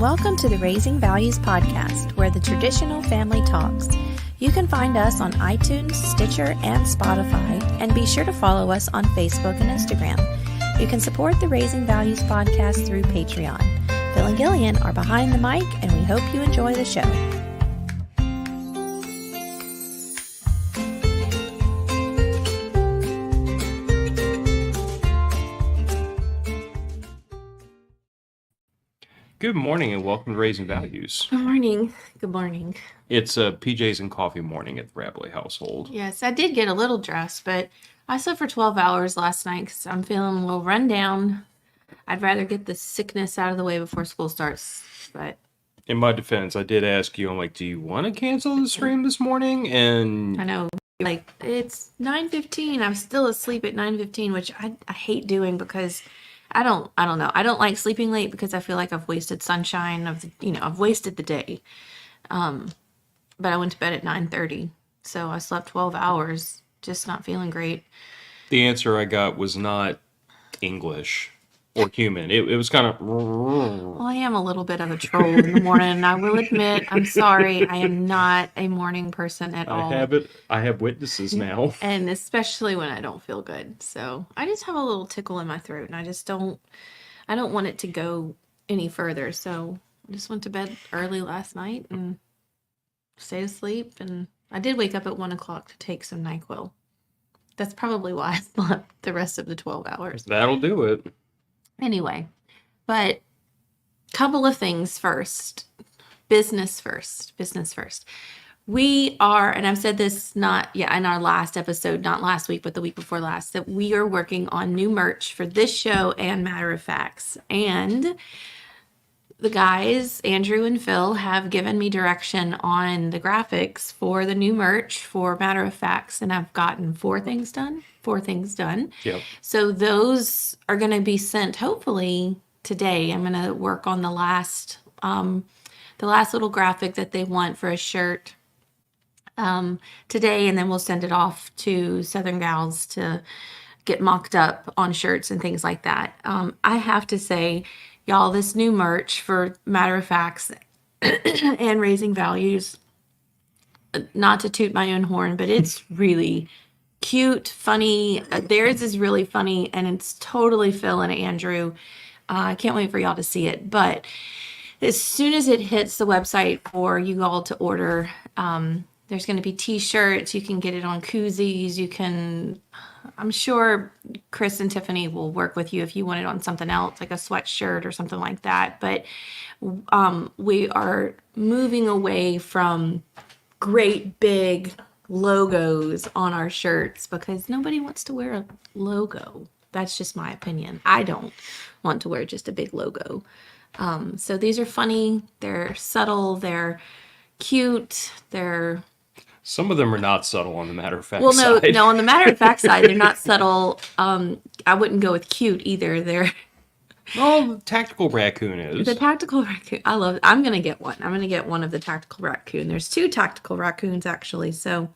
Welcome to the Raising Values podcast, where the traditional family talks. You can find us on iTunes, Stitcher, and Spotify, and be sure to follow us on Facebook and Instagram. You can support the Raising Values podcast through Patreon. Phil and Gillian are behind the mic, and we hope you enjoy the show. Good morning and welcome to Raising Values. Good morning. Good morning. It's a PJs and coffee morning at the Rabley household. Yes, I did get a little dressed, but I slept for 12 hours last night because I'm feeling a little run down. I'd rather get the sickness out of the way before school starts. But in my defense, I did ask you, I'm like, do you want to cancel the stream this morning? And I know, like, it's 9:15. I'm still asleep at 9:15, which I hate doing because I don't know. I don't like sleeping late because I feel like I've wasted sunshine I've wasted the day. But I went to bed at 9:30, so I slept 12 hours, just not feeling great. the answer I got was not English or human. It was kind of... Well, I am a little bit of a troll in the morning, and I will admit, I'm sorry, I am not a morning person at all. I have witnesses now. And especially when I don't feel good. So I just have a little tickle in my throat, and I don't want it to go any further. So I just went to bed early last night and stayed asleep. And I did wake up at 1 o'clock to take some NyQuil. That's probably why I slept the rest of the 12 hours. That'll do it. Anyway, but couple of things first. Business first. We are, and I've said this in our last episode, not last week, but the week before last, that we are working on new merch for this show and Matter of Facts. And the guys, Andrew and Phil, have given me direction on the graphics for the new merch for Matter of Facts, and I've gotten 4 things done. Yep. So those are going to be sent hopefully today. I'm going to work on the last little graphic that they want for a shirt today, and then we'll send it off to Southern Gals to get mocked up on shirts and things like that. I have to say, y'all, this new merch for Matter of Facts and Raising Values, not to toot my own horn, but it's really cute, funny. Theirs is really funny, and it's totally Phil and Andrew. I can't wait for y'all to see it. But as soon as it hits the website for you all to order, there's going to be t-shirts. You can get it on koozies. I'm sure Chris and Tiffany will work with you if you want it on something else, like a sweatshirt or something like that. But we are moving away from great big logos on our shirts because nobody wants to wear a logo. That's just my opinion. I don't want to wear just a big logo. So these are funny. They're subtle. They're cute. Some of them are not subtle on the Matter of Fact side. Well, no, on the Matter of Fact side, they're not subtle. I wouldn't go with cute either. They're... Oh, the tactical raccoon is. The tactical raccoon. I love it. I'm going to get one. I'm going to get one of the tactical raccoon. There's 2 tactical raccoons, actually. So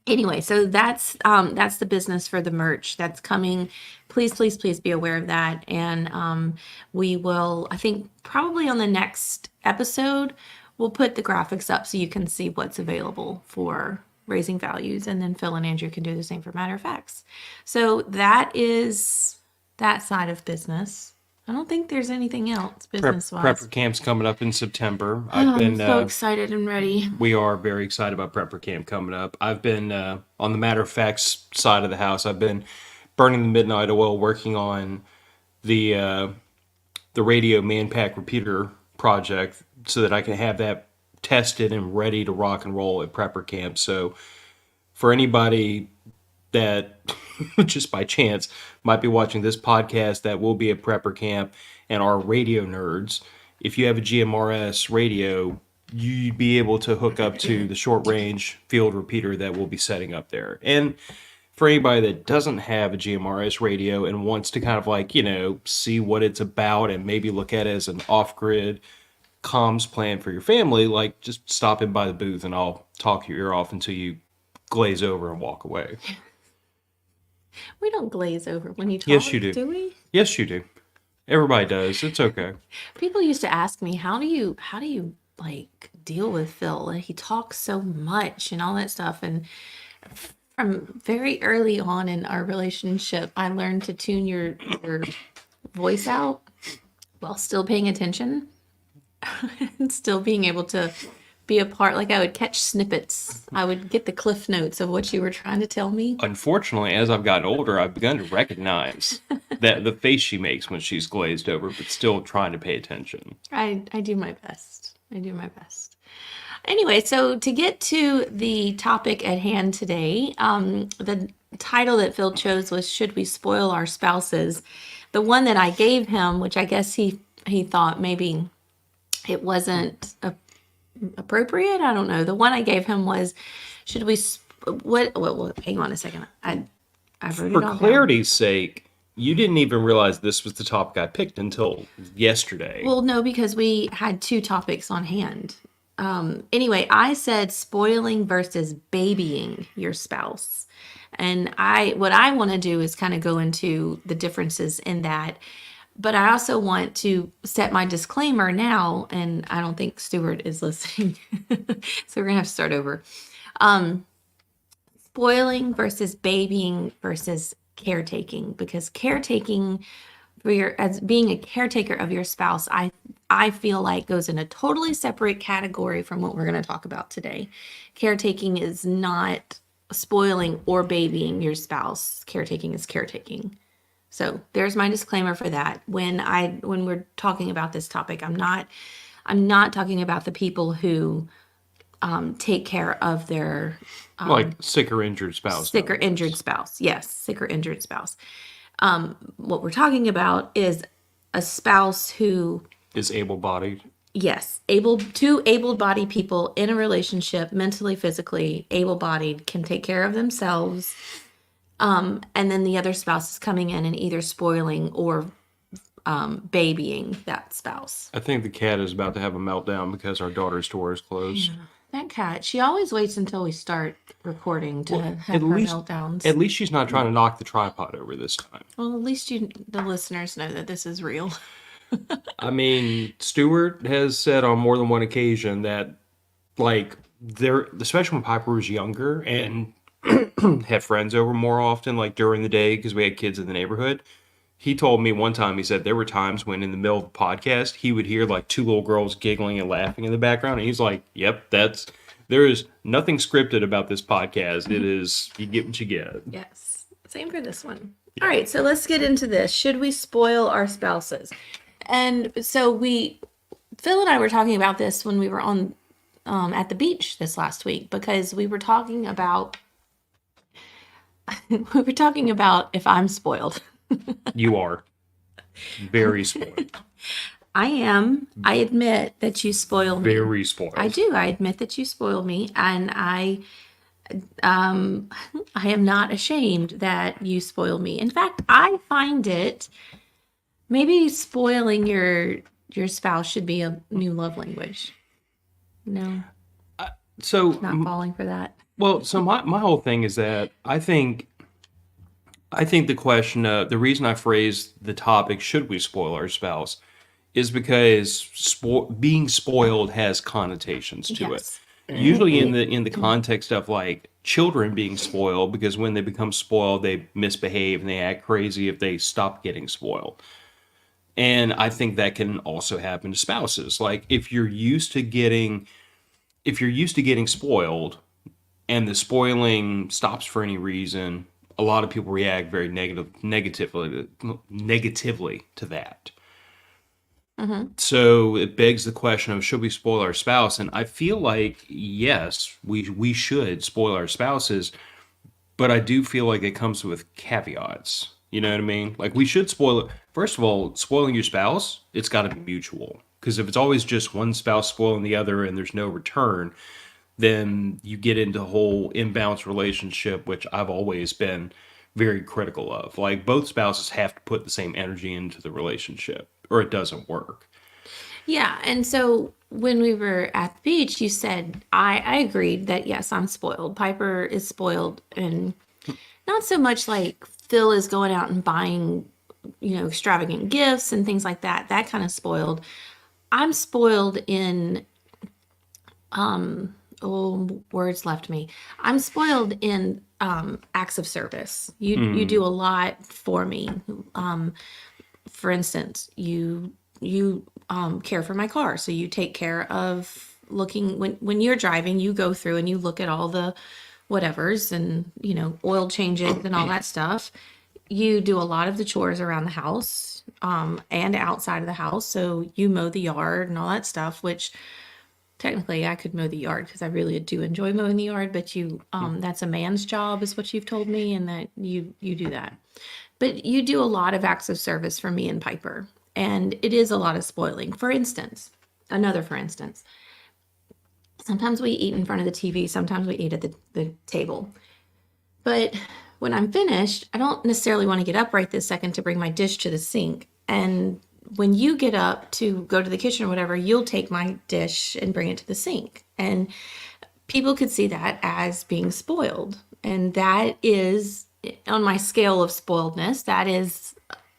anyway, so that's the business for the merch that's coming. Please be aware of that. And we will, I think, probably on the next episode, we'll put the graphics up so you can see what's available for Raising Values. And then Phil and Andrew can do the same for Matter of Facts. So that is that side of business. I don't think there's anything else business-wise. Prepper Camp's coming up in September. I'm so excited and ready. We are very excited about Prepper Camp coming up. I've been, on the Matter of Facts side of the house, I've been burning the midnight oil working on the radio man-pack repeater project so that I can have that tested and ready to rock and roll at Prepper Camp. So for anybody that just by chance might be watching this podcast that will be at Prepper Camp and are radio nerds, if you have a GMRS radio, you'd be able to hook up to the short range field repeater that we'll be setting up there. And for anybody that doesn't have a GMRS radio and wants to kind of see what it's about and maybe look at it as an off-grid comms plan for your family, just stop in by the booth and I'll talk your ear off until you glaze over and walk away. We don't glaze over when you talk. Yes, you do. Do we? Yes, you do. Everybody does. It's okay. People used to ask me, how do you like deal with Phil? Like, he talks so much and all that stuff. And from very early on in our relationship, I learned to tune your voice out while still paying attention and still being able to be a part. Like, I would catch snippets. I would get the cliff notes of what you were trying to tell me. Unfortunately, as I've gotten older, I've begun to recognize that the face she makes when she's glazed over, but still trying to pay attention. I do my best. I do my best. Anyway, so to get to the topic at hand today, the title that Phil chose was "Should We Spoil Our Spouses?" The one that I gave him, which I guess he thought maybe it wasn't appropriate. I don't know. The one I gave him was, "Should we?" What? Hang on a second. I wrote For it all down. clarity's sake, you didn't even realize this was the topic I picked until yesterday. Well, no, because we had two topics on hand. Anyway, I said spoiling versus babying your spouse. And what I want to do is kind of go into the differences in that. But I also want to set my disclaimer now, and I don't think Stuart is listening. So we're going to have to start over. Spoiling versus babying versus caretaking, because caretaking as being a caretaker of your spouse, I feel like goes in a totally separate category from what we're going to talk about today. Caretaking is not spoiling or babying your spouse. Caretaking is caretaking. So there's my disclaimer for that. When we're talking about this topic, I'm not talking about the people who take care of their Like sick or injured spouse. sick or injured spouse. Yes, sick or injured spouse. What we're talking about is a spouse who, Is able-bodied. yes, two able-bodied people in a relationship, mentally, physically able-bodied, can take care of themselves. And then the other spouse is coming in and either spoiling or babying that spouse. I think the cat is about to have a meltdown because our daughter's door is closed. That cat, she always waits until we start recording to have At her least, meltdowns. at least she's not trying to knock the tripod over this time. Well, at least the listeners know that this is real. I mean, Stewart has said on more than one occasion that, like, especially when Piper was younger and had friends over more often, like during the day, because we had kids in the neighborhood. He told me one time, he said there were times when in the middle of the podcast, he would hear like two little girls giggling and laughing in the background. And he's like, yep, there is nothing scripted about this podcast. It is, you get what you get. Yes. Same for this one. All right, so let's get into this. Should we spoil our spouses? And so Phil and I were talking about this when we were on at the beach this last week, because we were talking about if I'm spoiled. You are very spoiled. I am. I admit that you spoil me. Very spoiled. I do. I admit that you spoil me, and I am not ashamed that you spoil me. In fact, I find it maybe spoiling your spouse should be a new love language. No, So, not falling for that. well, so my whole thing is that I think the question, the reason I phrased the topic, should we spoil our spouse, is because being spoiled has connotations to Yes. it. Usually in the context of like children being spoiled, because when they become spoiled, they misbehave and they act crazy if they stop getting spoiled. And I think that can also happen to spouses. Like if you're used to getting spoiled and the spoiling stops for any reason, a lot of people react very negatively to that. So it begs the question of, should we spoil our spouse? And I feel like yes, we should spoil our spouses, but I do feel like it comes with caveats. You know what I mean? Like we should spoil it. First of all, spoiling your spouse, it's got to be mutual. Because if it's always just one spouse spoiling the other and there's no return, then you get into a whole imbalanced relationship, which I've always been very critical of. Like both spouses have to put the same energy into the relationship or it doesn't work. Yeah, and so when we were at the beach, you said I agreed that yes, I'm spoiled. Piper is spoiled, and not so much like Phil is going out and buying extravagant gifts and things like that. That kind of spoiled. I'm spoiled in, oh, words left me. I'm spoiled in acts of service. You do a lot for me. For instance, you care for my car, so you take care of looking when you're driving. You go through and you look at all the whatevers and oil changes and all that stuff. You do a lot of the chores around the house, and outside of the house. So you mow the yard and all that stuff, which technically I could mow the yard because I really do enjoy mowing the yard, but that's a man's job is what you've told me, and that you do that. But you do a lot of acts of service for me and Piper, and it is a lot of spoiling. For instance, sometimes we eat in front of the TV, sometimes we eat at the table. But when I'm finished, I don't necessarily want to get up right this second to bring my dish to the sink. And when you get up to go to the kitchen or whatever, you'll take my dish and bring it to the sink. And people could see that as being spoiled. And that is, on my scale of spoiledness, that is,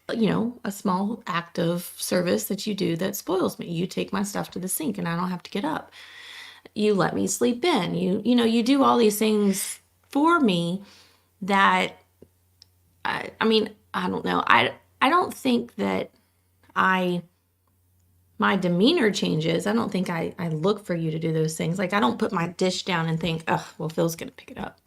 a small act of service that you do that spoils me. You take my stuff to the sink and I don't have to get up. You let me sleep in. You do all these things for me that, I mean, I don't know. I don't think that my demeanor changes. I don't think I look for you to do those things. Like, I don't put my dish down and think, oh, well, Phil's going to pick it up.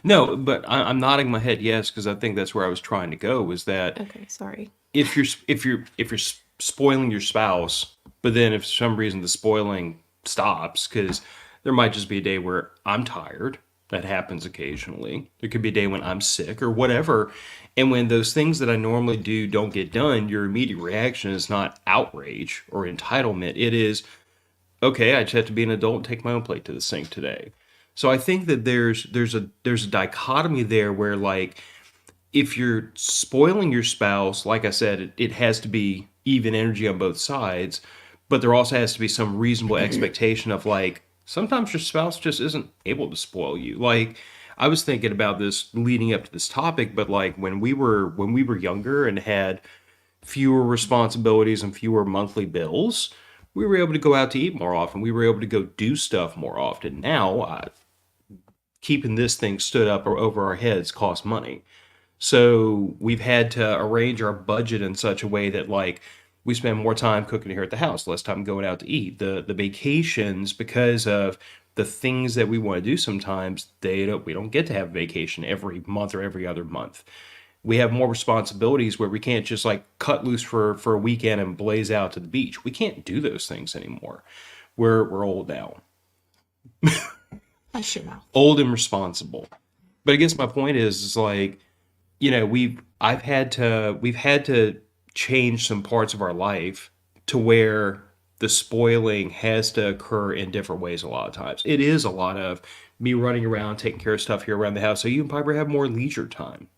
No, but I'm nodding my head yes because I think that's where I was trying to go. Was that Okay, sorry. if you're spoiling your spouse, but then if for some reason the spoiling stops, because there might just be a day where I'm tired. That happens occasionally. There could be a day when I'm sick or whatever. And when those things that I normally do don't get done, your immediate reaction is not outrage or entitlement. It is, okay, I just have to be an adult and take my own plate to the sink today. So I think that there's a dichotomy there where, like, if you're spoiling your spouse, like I said, it has to be even energy on both sides, but there also has to be some reasonable expectation of, like, sometimes your spouse just isn't able to spoil you. Like, I was thinking about this leading up to this topic, but like when we were younger and had fewer responsibilities and fewer monthly bills, we were able to go out to eat more often. We were able to go do stuff more often. Now, keeping this thing stood up or over our heads costs money. So we've had to arrange our budget in such a way that, like, we spend more time cooking here at the house, less time going out to eat. The vacations, because of the things that we want to do sometimes, we don't get to have a vacation every month or every other month. We have more responsibilities where we can't just like cut loose for a weekend and blaze out to the beach. We can't do those things anymore. We're old now. I should know. Old and responsible. But I guess my point is like, we've had to change some parts of our life to where the spoiling has to occur in different ways a lot of times. It is a lot of me running around taking care of stuff here around the house so you and Piper have more leisure time.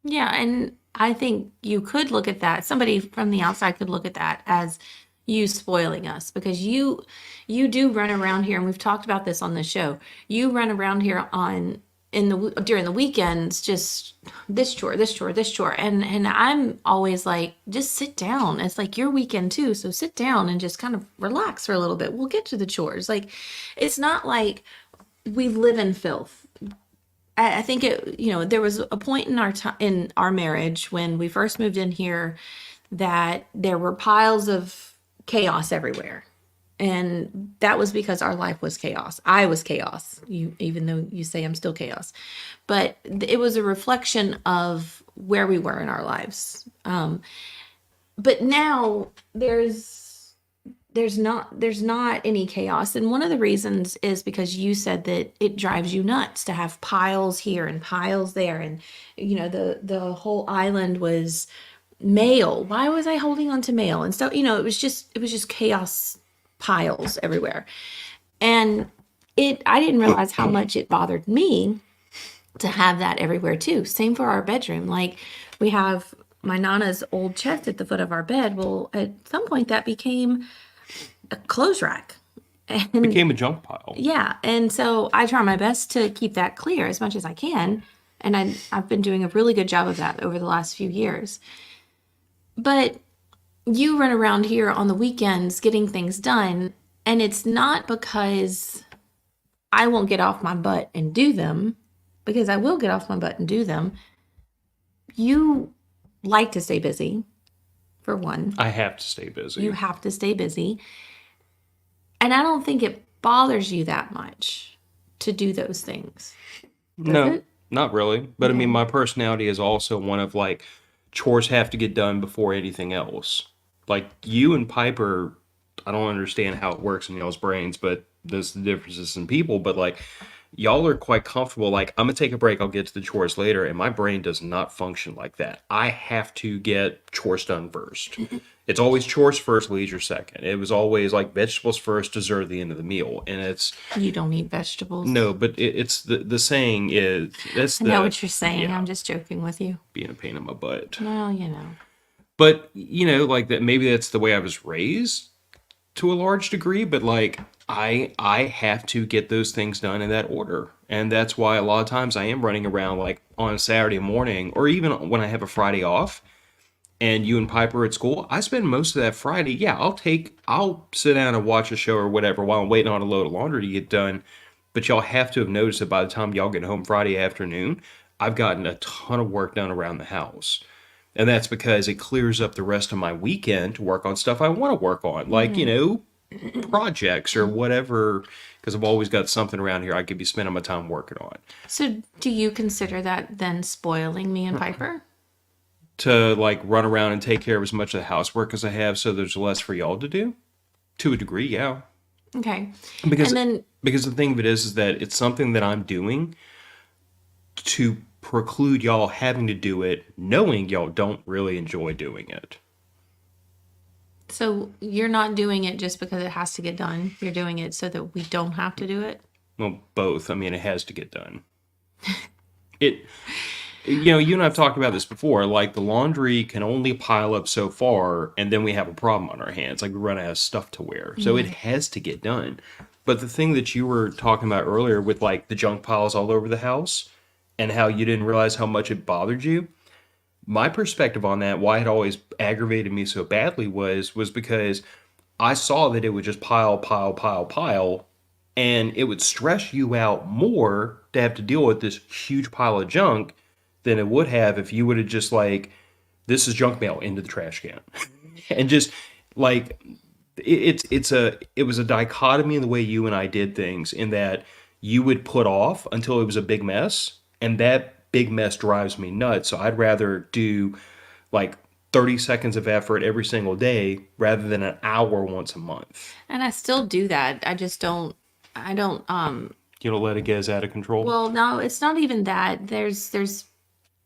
Yeah, and I think you could look at that. Somebody from the outside could look at that as you spoiling us, because you do run around here, and we've talked about this on the show. You run around here during the weekends, just this chore, this chore, this chore, and I'm always like, just sit down. It's like your weekend too, so sit down and just kind of relax for a little bit. We'll get to the chores. Like, it's not like we live in filth. I think there was a point in our marriage when we first moved in here that there were piles of chaos everywhere. And that was because our life was chaos. I was chaos, even though you say I'm still chaos. But it was a reflection of where we were in our lives. But now there's not any chaos, and one of the reasons is because you said that it drives you nuts to have piles here and piles there, and the whole island was mail. Why was I holding on to mail? And so it was just chaos, piles everywhere. And I didn't realize how much it bothered me to have that everywhere too. Same for our bedroom. Like, we have my Nana's old chest at the foot of our bed. Well, at some point that became a clothes rack. And Became a junk pile. yeah, and so I try my best to keep that clear as much as I can. And I've been doing a really good job of that over the last few years. But you run around here on the weekends getting things done, and it's not because I won't get off my butt and do them, because I will get off my butt and do them. You like to stay busy, for one. I have to stay busy. You have to stay busy. And I don't think it bothers you that much to do those things. Does No, it? not really. But I mean, my personality is also one of like chores have to get done before anything else. Like you and Piper, I don't understand how it works in y'all's brains, but there's the differences in people. But like y'all are quite comfortable. Like I'm gonna take a break. I'll get to the chores later, and my brain does not function like that. I have to get chores done first. It's always chores first, leisure second. It was always like vegetables first, dessert at the end of the meal, and it's You don't eat vegetables. no, but it's the saying is that's I the know what you're saying. yeah, I'm just joking with you. being a pain in my butt. Well, you know. But you know, like that maybe that's the way I was raised to a large degree, but like I have to get those things done in that order. And that's why a lot of times I am running around like on a Saturday morning or even when I have a Friday off and you and Piper are at school, I spend most of that Friday, yeah, I'll sit down and watch a show or whatever while I'm waiting on a load of laundry to get done. But y'all have to have noticed that by the time y'all get home Friday afternoon, I've gotten a ton of work done around the house. And that's because it clears up the rest of my weekend to work on stuff I want to work on, like, you know, projects or whatever, because I've always got something around here I could be spending my time working on. So, do you consider that then spoiling me and Piper? To like run around and take care of as much of the housework as I have so there's less for y'all to do? To a degree, yeah. Okay. Because And then, because the thing of it is that it's something that I'm doing to preclude y'all having to do it, knowing y'all don't really enjoy doing it. so you're not doing it just because it has to get done. You're doing it so that we don't have to do it. Well, both. I mean, it has to get done. It, you know, you and I've talked about this before. Like the laundry can only pile up so far, and then we have a problem on our hands. Like we run out of stuff to wear, so it has to get done. But the thing that you were talking about earlier with like the junk piles all over the house and how you didn't realize how much it bothered you, my perspective on that, why it always aggravated me so badly was because I saw that it would just pile, and it would stress you out more to have to deal with this huge pile of junk than it would have if you would have just like, this is junk mail into the trash can, and just like it was a dichotomy in the way you and I did things in that you would put off until it was a big mess, and that big mess drives me nuts. So I'd rather do like 30 seconds of effort every single day rather than an hour once a month. And I still do that. I just don't, I don't, You don't let it get out of control. well, no, it's not even that. There's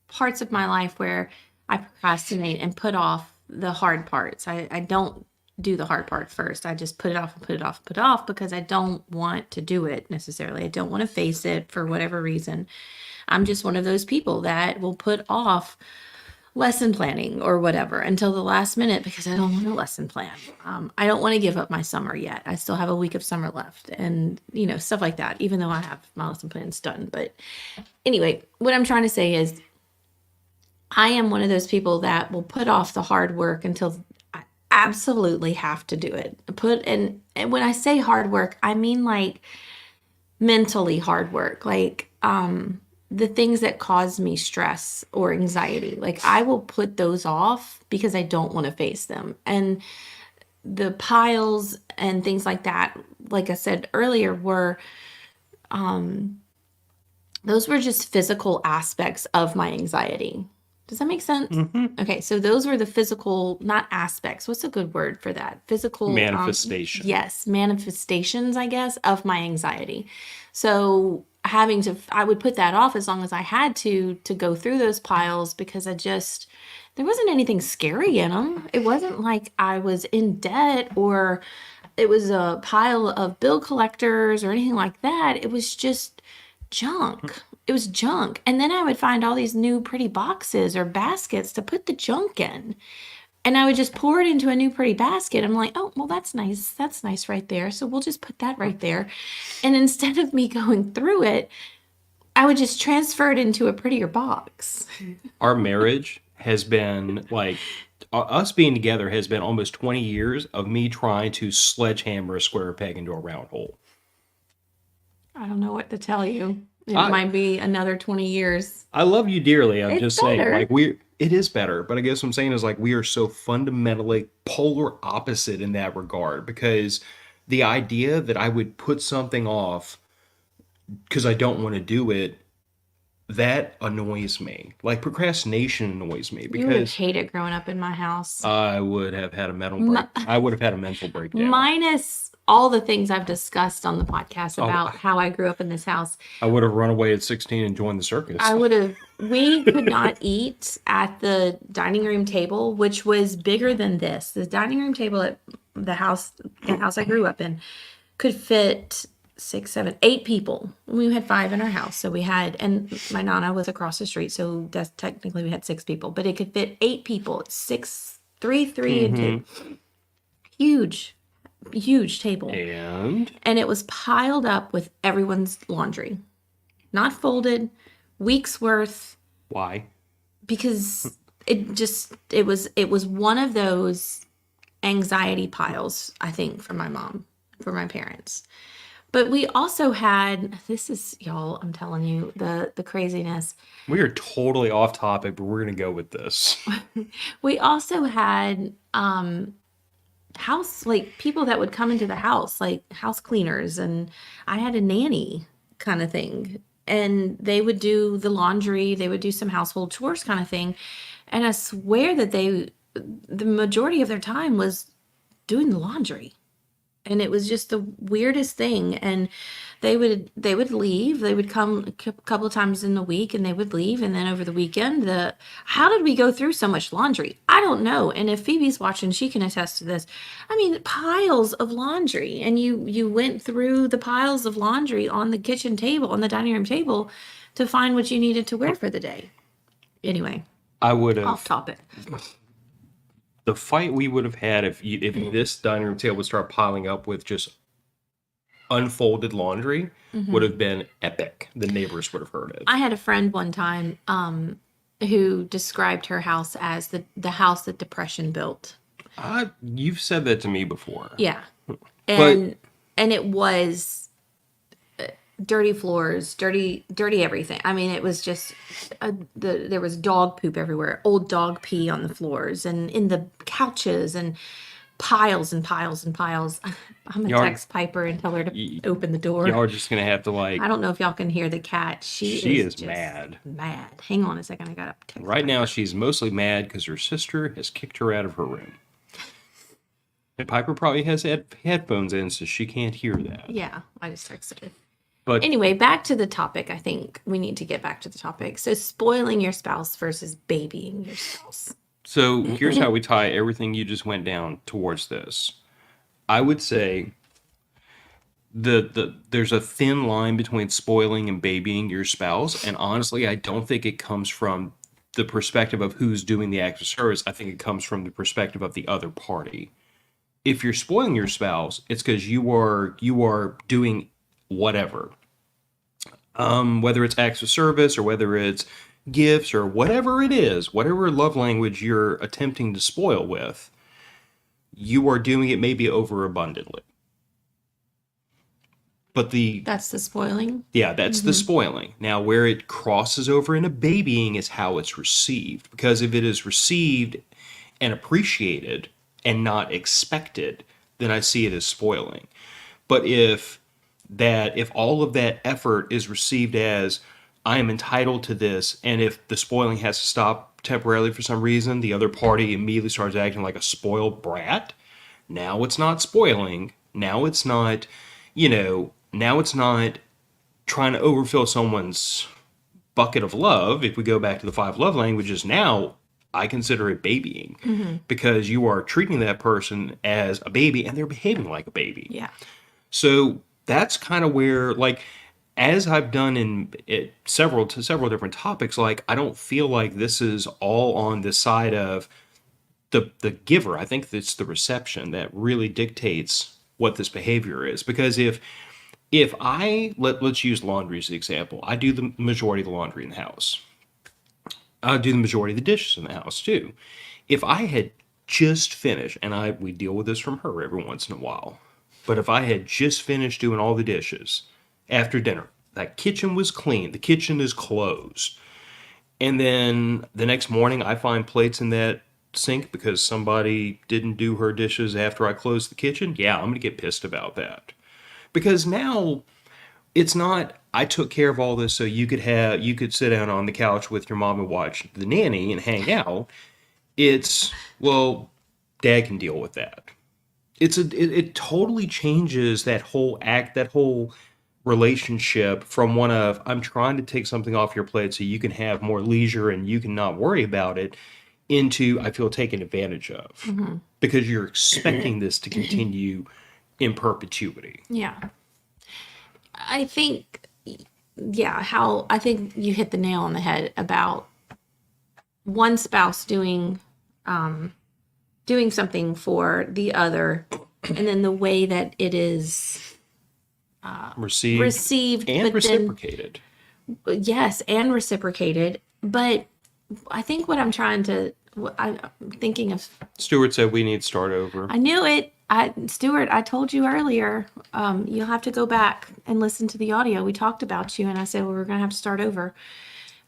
parts of my life where I procrastinate and put off the hard parts. I don't do the hard part first. I just put it off and put it off and put it off because I don't want to do it necessarily. I don't want to face it for whatever reason. I'm just one of those people that will put off lesson planning or whatever until the last minute because I don't want a lesson plan. I don't want to give up my summer yet. I still have a week of summer left and, you know, stuff like that, even though I have my lesson plans done. But anyway, what I'm trying to say is I am one of those people that will put off the hard work until I absolutely have to do it. And when I say hard work, I mean like mentally hard work, like the things that cause me stress or anxiety. Like I will put those off because I don't want to face them. And the piles and things like that, like I said earlier, were those were just physical aspects of my anxiety. Does that make sense? Okay, so those were the physical, not aspects. What's a good word for that? Physical Manifestation. yes, manifestations, I guess, of my anxiety. So I would put that off as long as I had to go through those piles because there wasn't anything scary in them. It wasn't like I was in debt or it was a pile of bill collectors or anything like that. It was just junk. It was junk. And then I would find all these new pretty boxes or baskets to put the junk in. And I would just pour it into a new pretty basket. I'm like, oh, well, that's nice. That's nice right there. So we'll just put that right there. And instead of me going through it, I would just transfer it into a prettier box. Our marriage has been like us being together has been almost 20 years of me trying to sledgehammer a square peg into a round hole. I don't know what to tell you. It I might be another 20 years. I love you dearly. I'm It's just saying, better. like it is better, but I guess what I'm saying is like we are so fundamentally polar opposite in that regard because the idea that I would put something off because I don't want to do it, that annoys me. Like procrastination annoys me You would have because hated growing up in my house. I would have had a mental break. Mi- I would have had a mental breakdown. Minus all the things I've discussed on the podcast Oh, about how I grew up in this house. I would have run away at 16 and joined the circus. We could not eat at the dining room table, which was bigger than this. The dining room table at the house I grew up in, could fit 6, 7, 8 people. We had 5 in our house. So we had, and my nana was across the street. So that's technically we had 6 people, but it could fit 8 people. It's 6, 3, 3, and 2. Huge, huge table. And And it was piled up with everyone's laundry, not folded, weeks worth, why? because it was one of those anxiety piles, I think, for my mom, for my parents. But we also had, this is, y'all, I'm telling you, the craziness. We are totally off topic, but we're going to go with this. We also had house, like people that would come into the house, like house cleaners, and I had a nanny kind of thing. And they would do the laundry, they would do some household chores kind of thing. And I swear that the majority of their time was doing the laundry. And it was just the weirdest thing. And they would leave, they would come a couple of times in the week and they would leave, and then over the weekend, how did we go through so much laundry? I don't know. And if Phoebe's watching, she can attest to this. I mean, piles of laundry, and you went through the piles of laundry on the kitchen table, on the dining room table, to find what you needed to wear for the day. Anyway, I would off have topic. the fight we would have had if this dining room table would start piling up with just unfolded laundry would have been epic. The neighbors would have heard it. I had a friend one time who described her house as the house that depression built. You've said that to me before. Yeah. And it was dirty floors, dirty everything. I mean, it was just there was dog poop everywhere, old dog pee on the floors and in the couches, and piles and piles and piles. I'm gonna text Piper and tell her to open the door. Y'all are just gonna have to like. I don't know if y'all can hear the cat. She is just mad. Mad. Hang on a second. I got to text Right now, Piper. she's mostly mad because her sister has kicked her out of her room. And Piper probably has headphones in, so she can't hear that. Yeah, I just texted her. But Anyway, back to the topic. I think we need to get back to the topic. So, spoiling your spouse versus babying your spouse. so here's how we tie everything you just went down towards this. I would say there's a thin line between spoiling and babying your spouse, and honestly, I don't think it comes from the perspective of who's doing the act of service. I think it comes from the perspective of the other party. If you're spoiling your spouse, it's because you are doing whatever, whether it's acts of service or whether it's gifts or whatever it is, whatever love language you're attempting to spoil with, you are doing it maybe overabundantly. But That's the spoiling. that's the spoiling. Now, where it crosses over into babying is how it's received. Because if it is received and appreciated and not expected, then I see it as spoiling. But if all of that effort is received as I am entitled to this, and if the spoiling has to stop temporarily for some reason, the other party immediately starts acting like a spoiled brat. Now it's not spoiling. Now it's not, now it's not trying to overfill someone's bucket of love. If we go back to the 5 love languages, now I consider it babying because you are treating that person as a baby and they're behaving like a baby. Yeah. So that's kind of where, like, as I've done in several different topics, like, I don't feel like this is all on the side of the giver. I think it's the reception that really dictates what this behavior is. Because if if let's use laundry as the example. I do the majority of the laundry in the house. I do the majority of the dishes in the house too. If I had just finished, and we deal with this from her every once in a while, but if I had just finished doing all the dishes after dinner, that kitchen was clean, the kitchen is closed, and then the next morning I find plates in that sink because somebody didn't do her dishes after I closed the kitchen, yeah, I'm gonna get pissed about that. Because now it's not I took care of all this so you could sit down on the couch with your mom and watch the nanny and hang out. It's well, dad can deal with that. It totally changes that whole relationship from one of I'm trying to take something off your plate so you can have more leisure and you can not worry about it into I feel taken advantage of because you're expecting this to continue in perpetuity. Yeah. I think, yeah, how I think you hit the nail on the head about one spouse doing something for the other, and then the way that it is received, and but reciprocated. then yes, and reciprocated. But I think I'm thinking of. Stuart said we need to start over. I knew it. Stuart, I told you earlier, you'll have to go back and listen to the audio. We talked about you, and I said, well, we're going to have to start over.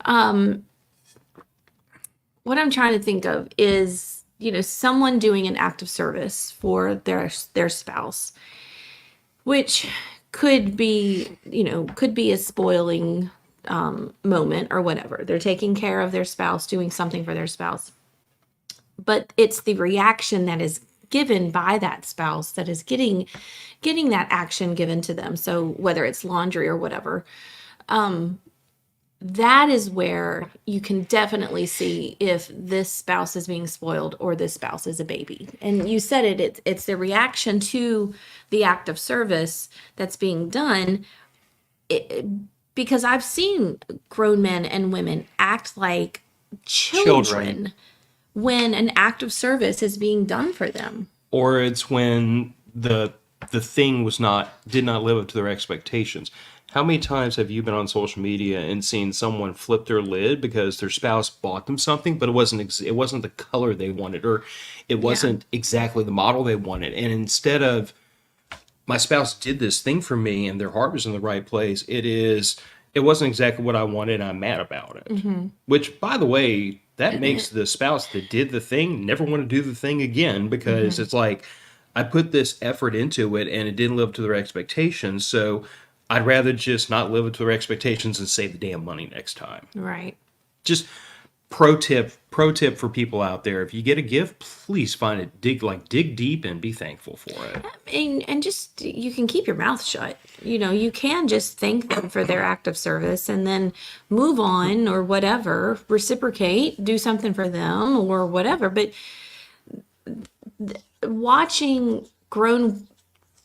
What I'm trying to think of is, someone doing an act of service for their spouse, which could be a spoiling moment or whatever. They're taking care of their spouse, doing something for their spouse. But it's the reaction that is given by that spouse that is getting that action given to them. So whether it's laundry or whatever, that is where you can definitely see if this spouse is being spoiled or this spouse is a baby. And you said it's the reaction to the act of service that's being done. Because I've seen grown men and women act like children when an act of service is being done for them. Or it's when the thing did not live up to their expectations. How many times have you been on social media and seen someone flip their lid because their spouse bought them something, but it wasn't the color they wanted, or it wasn't exactly the model they wanted, and instead of my spouse did this thing for me and their heart was in the right place, it wasn't exactly what I wanted and I'm mad about it. Which, by the way, that makes the spouse that did the thing never want to do the thing again because it's like, I put this effort into it and it didn't live up to their expectations. So I'd rather just not live up to their expectations and save the damn money next time. Right. Just pro tip for people out there. If you get a gift, please find it, dig deep and be thankful for it. And just, you can keep your mouth shut. You can just thank them for their act of service and then move on or whatever, reciprocate, do something for them or whatever. But watching grown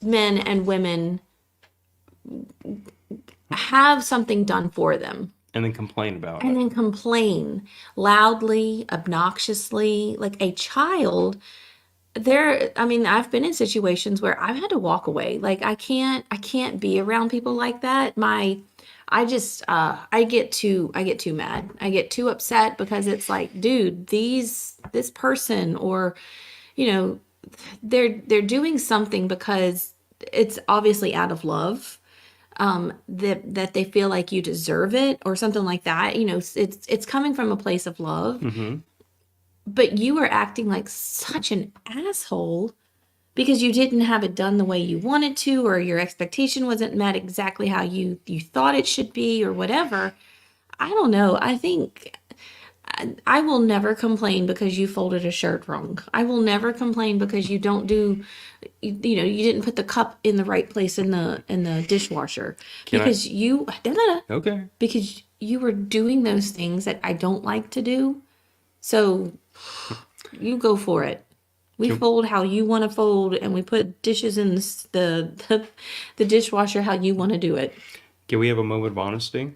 men and women have something done for them and then complain about and it. then complain loudly, obnoxiously, like a child. I've been in situations where I've had to walk away. Like I can't be around people like that. I get too mad. I get too upset because it's like, dude, this person, or they're doing something because it's obviously out of love, that they feel like you deserve it or something like that. It's coming from a place of love, but you were acting like such an asshole because you didn't have it done the way you wanted to, or your expectation wasn't met exactly how you thought it should be, or whatever. I don't know. I think I will never complain because you folded a shirt wrong. I will never complain because you don't do, you didn't put the cup in the right place in the dishwasher. Because Okay. Because you were doing those things that I don't like to do. So you go for it. We fold how you want to fold, and we put dishes in the dishwasher how you want to do it. Can we have a moment of honesty?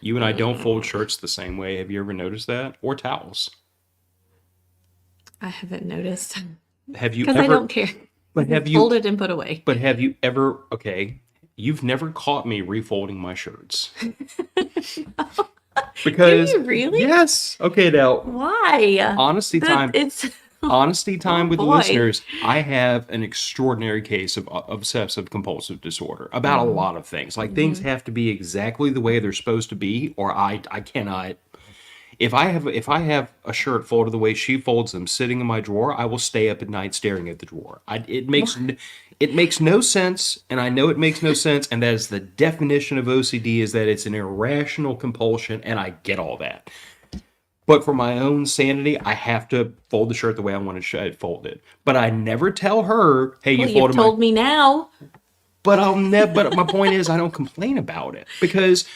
You and I don't fold shirts the same way. Have you ever noticed that? Or towels? I haven't noticed. Have you Because ever? I don't care. But have you fold it and put away? But have you ever? Okay, you've never caught me refolding my shirts. Do Because, you really? yes. Okay, now, Why? honesty That time. it's Honesty oh time with the boy. listeners. I have an extraordinary case of obsessive compulsive disorder about a lot of things. Like, things Mm-hmm. have to be exactly the way they're supposed to be, or I cannot. If I have a shirt folded the way she folds them sitting in my drawer, I will stay up at night staring at the drawer. It makes no sense, and I know it makes no sense, and that is the definition of OCD, is that it's an irrational compulsion, and I get all that. But for my own sanity, I have to fold the shirt the way I want it folded. But I never tell her, "Hey, you Well, you've folded my." told me now. But I'll never. But my point is, I don't complain about it because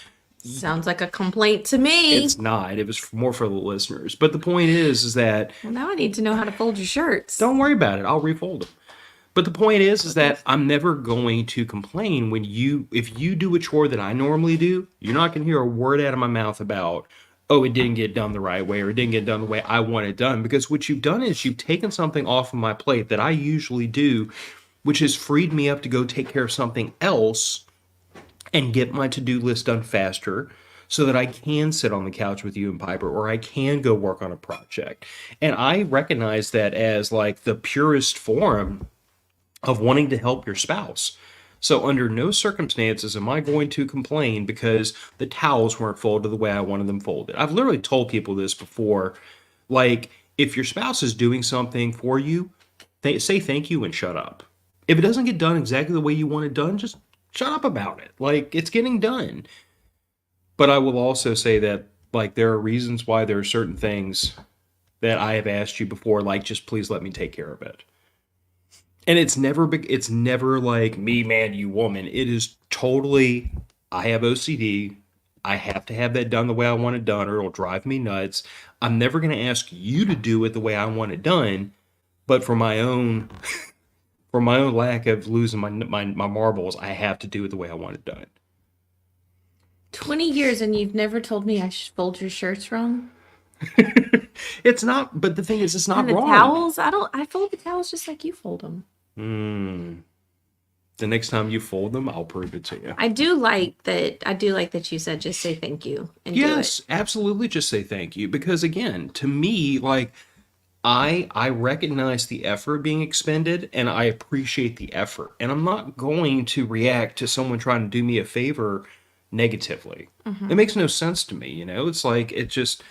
Sounds like a complaint to me. it's not. It was more for the listeners. But the point is that Well, now I need to know how to fold your shirts. don't worry about it. I'll refold them. But the point is that I'm never going to complain when if you do a chore that I normally do, you're not going to hear a word out of my mouth about, oh, it didn't get done the right way or it didn't get done the way I want it done. Because what you've done is you've taken something off of my plate that I usually do, which has freed me up to go take care of something else and get my to-do list done faster so that I can sit on the couch with you and Piper, or I can go work on a project. And I recognize that as like the purest form of wanting to help your spouse. So under no circumstances am I going to complain because the towels weren't folded the way I wanted them folded. I've literally told people this before. Like, if your spouse is doing something for you, say thank you and shut up. If it doesn't get done exactly the way you want it done, just shut up about it. Like, it's getting done. But I will also say that, like, there are reasons why there are certain things that I have asked you before, like, just please let me take care of it. And it's never like me man you woman. It is totally, I have OCD. I have to have that done the way I want it done or it'll drive me nuts. I'm never going to ask you to do it the way I want it done, but for my own lack of losing my marbles, I have to do it the way I want it done. 20 years and you've never told me I should fold your shirts wrong? It's not, but the thing is, it's not And the wrong. towels, I fold the towels just like you fold them. The next time you fold them, I'll prove it to you. I do like that you said just say thank you and do Yes, it. absolutely. Just say thank you because again, to me, like I recognize the effort being expended and I appreciate the effort. And I'm not going to react to someone trying to do me a favor negatively. It makes no sense to me, you know? It's like it just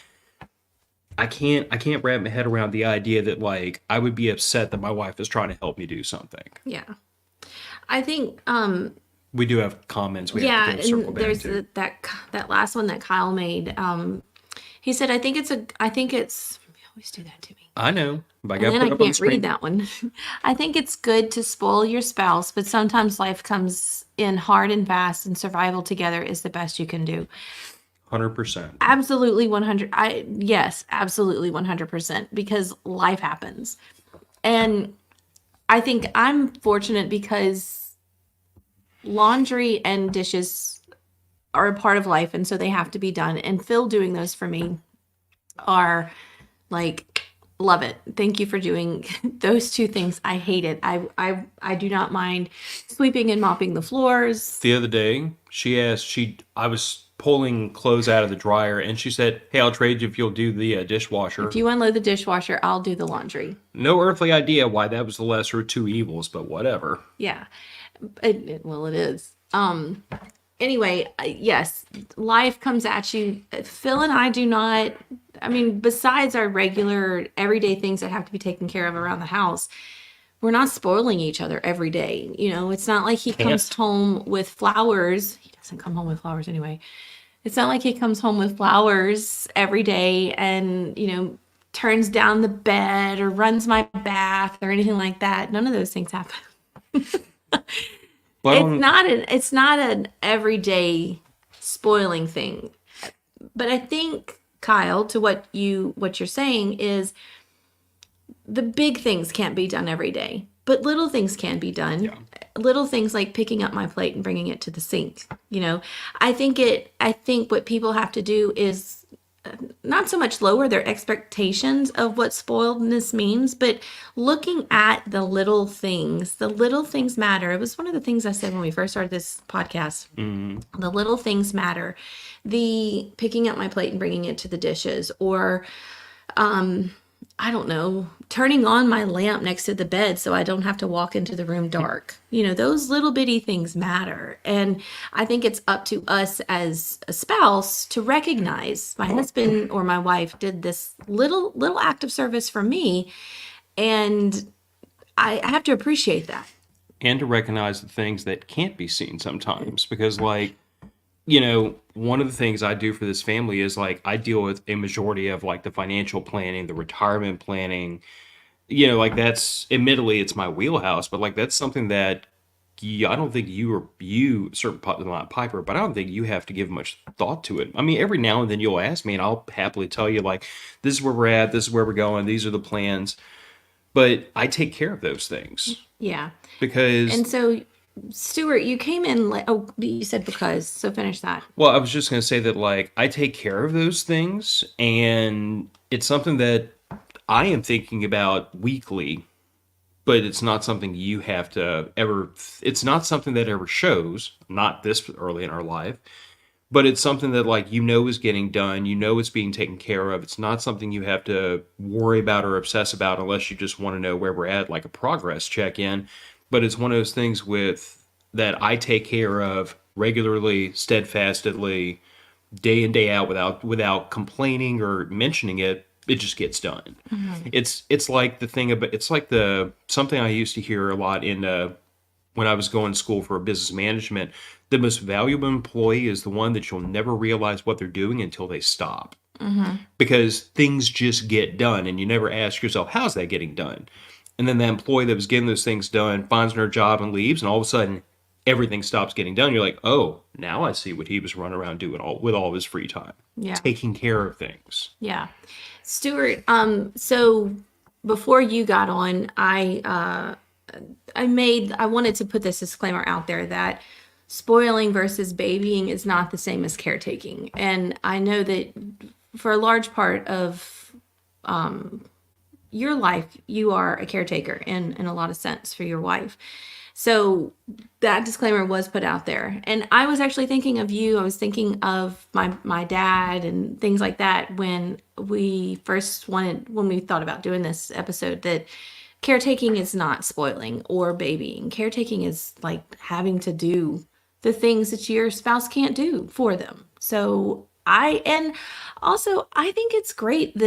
I can't wrap my head around the idea that like I would be upset that my wife is trying to help me do something. Yeah. I think We do have comments we yeah, have to circle and back there's to. that last one that Kyle made. He said I think it's you always do that to me. I know, but I And got then put I up on the can't read screen. that one. I think it's good to spoil your spouse, but sometimes life comes in hard and fast, and survival together is the best you can do. 100%. Absolutely 100. Yes, absolutely 100% because life happens. And I think I'm fortunate because laundry and dishes are a part of life and so they have to be done. And Phil doing those for me are like love it. Thank you for doing those two things. I hate it. I do not mind sweeping and mopping the floors. The other day, I was pulling clothes out of the dryer, and she said, "Hey, I'll trade you if you'll do the dishwasher." If you unload the dishwasher, I'll do the laundry. No earthly idea why that was the lesser of two evils, but whatever. Yeah. Well, it is. Anyway, yes, life comes at you. Phil and I do not, I mean, besides our regular everyday things that have to be taken care of around the house, we're not spoiling each other every day. You know, it's not like he comes Can't. home with flowers. He doesn't come home with flowers anyway. It's not like he comes home with flowers every day and, you know, turns down the bed or runs my bath or anything like that. None of those things happen. Well, It's not an everyday spoiling thing. But I think, Kyle, to what you're saying is the big things can't be done every day, but little things can be done. yeah. Little things like picking up my plate and bringing it to the sink. You know, I think what people have to do is not so much lower their expectations of what spoiledness means, but looking at the little things. The little things matter. It was one of the things I said when we first started this podcast. The little things matter. The picking up my plate and bringing it to the dishes, or I don't know, turning on my lamp next to the bed so I don't have to walk into the room dark. Those little bitty things matter. And I think it's up to us as a spouse to recognize my husband or my wife did this little act of service for me. And I have to appreciate that. And to recognize the things that can't be seen sometimes. Because, one of the things I do for this family is I deal with a majority of the financial planning, the retirement planning. That's admittedly it's my wheelhouse, but that's something that I don't think you certainly not Piper, but I don't think you have to give much thought to it. I mean, every now and then you'll ask me, and I'll happily tell you this is where we're at, this is where we're going, these are the plans. But I take care of those things. Yeah. Because And so, Stuart, you came in you said because, so finish that. Well, I was just going to say that, I take care of those things, and it's something that I am thinking about weekly, but it's not something you have to ever, it's not something that ever shows, not this early in our life, but it's something that, is getting done, it's being taken care of. It's not something you have to worry about or obsess about unless you just want to know where we're at, like a progress check-in. But it's one of those things that I take care of regularly, steadfastly, day in, day out, without complaining or mentioning it. It just gets done. Mm-hmm. It's like the thing about something I used to hear a lot in when I was going to school for business management. The most valuable employee is the one that you'll never realize what they're doing until they stop. Mm-hmm. Because things just get done, and you never ask yourself, how's that getting done? And then the employee that was getting those things done finds their job and leaves, and all of a sudden, everything stops getting done. You're like, oh, now I see what he was running around doing with all of his free time. Yeah. Taking care of things. Yeah. Stuart, so before you got on, I wanted to put this disclaimer out there that spoiling versus babying is not the same as caretaking. And I know that for a large part of your life, you are a caretaker in a lot of sense for your wife. So that disclaimer was put out there. And I was actually thinking of you. I was thinking of my dad and things like that when we thought about doing this episode, that caretaking is not spoiling or babying. Caretaking is like having to do the things that your spouse can't do for them. So I think it's great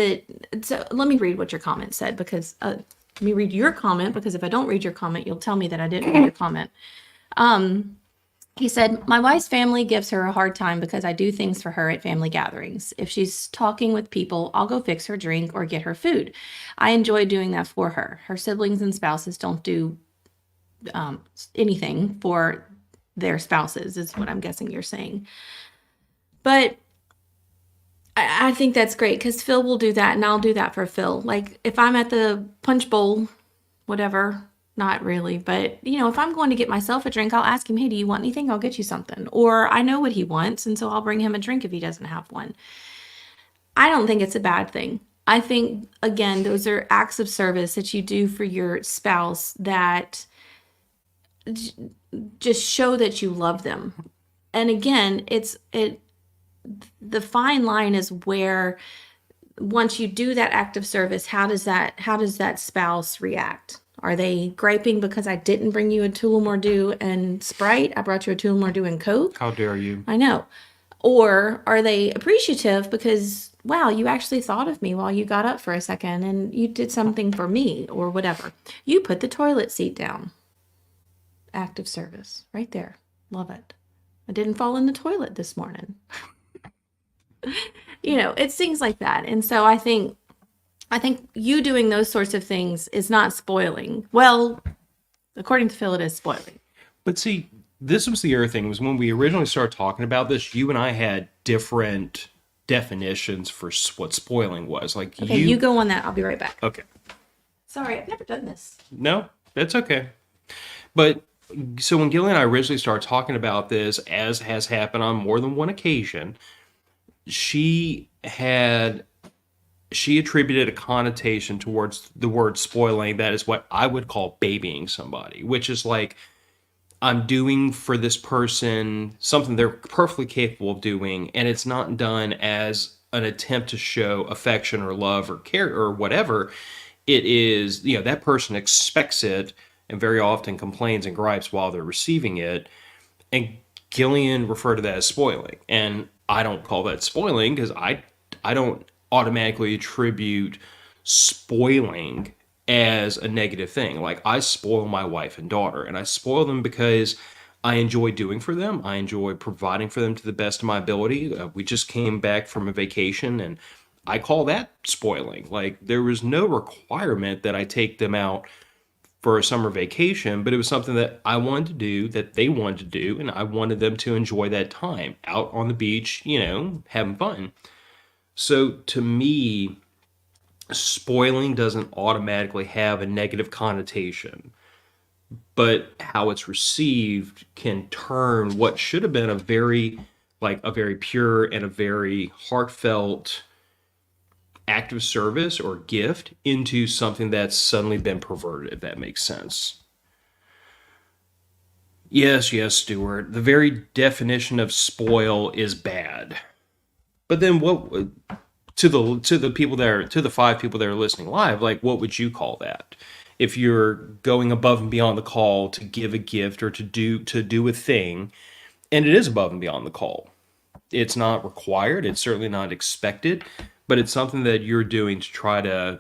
so let me read what your comment said, because let me read your comment, because if I don't read your comment, you'll tell me that I didn't read your comment. He said, my wife's family gives her a hard time because I do things for her at family gatherings. If she's talking with people, I'll go fix her drink or get her food. I enjoy doing that for her. Her siblings and spouses don't do anything for their spouses, is what I'm guessing you're saying. But I think that's great, because Phil will do that, and I'll do that for Phil. Like if I'm at the punch bowl, whatever, not really, but if I'm going to get myself a drink, I'll ask him, hey, do you want anything? I'll get you something. Or I know what he wants, and so I'll bring him a drink if he doesn't have one. I don't think it's a bad thing. I think, again, those are acts of service that you do for your spouse that just show that you love them. And again, the fine line is where once you do that act of service, how does that spouse react? Are they griping because I didn't bring you a Tullamore Dew and Sprite? I brought you a Tullamore Dew and Coke. How dare you? I know. Or are they appreciative because, wow, you actually thought of me while you got up for a second and you did something for me, or whatever. You put the toilet seat down. Act of service right there. Love it. I didn't fall in the toilet this morning. It's things like that. And so I think you doing those sorts of things is not spoiling. Well, according to Phil, it is spoiling. But see, this was the other thing, was when we originally started talking about this, you and I had different definitions for what spoiling was. Like, okay, you go on that. I'll be right back. Okay. Sorry, I've never done this. No, that's okay. But so when Gillian and I originally started talking about this, as has happened on more than one occasion, she had she attributed a connotation towards the word spoiling that is what I would call babying somebody, which is like I'm doing for this person something they're perfectly capable of doing, and it's not done as an attempt to show affection or love or care or whatever. It is, that person expects it and very often complains and gripes while they're receiving it. And Gillian referred to that as spoiling. And I don't call that spoiling because I don't automatically attribute spoiling as a negative thing. Like I spoil my wife and daughter, and I spoil them because I enjoy doing for them. I enjoy providing for them to the best of my ability. We just came back from a vacation, and I call that spoiling. Like there was no requirement that I take them out for a summer vacation, but it was something that I wanted to do, that they wanted to do, and I wanted them to enjoy that time out on the beach, having fun. So to me, spoiling doesn't automatically have a negative connotation, but how it's received can turn what should have been a very pure and a very heartfelt act of service or gift into something that's suddenly been perverted, if that makes sense. Yes, yes, Stuart. The very definition of spoil is bad. But then what to the people that are to the five people that are listening live, like what would you call that? If you're going above and beyond the call to give a gift or to do a thing, and it is above and beyond the call. It's not required, it's certainly not expected, but it's something that you're doing to try to,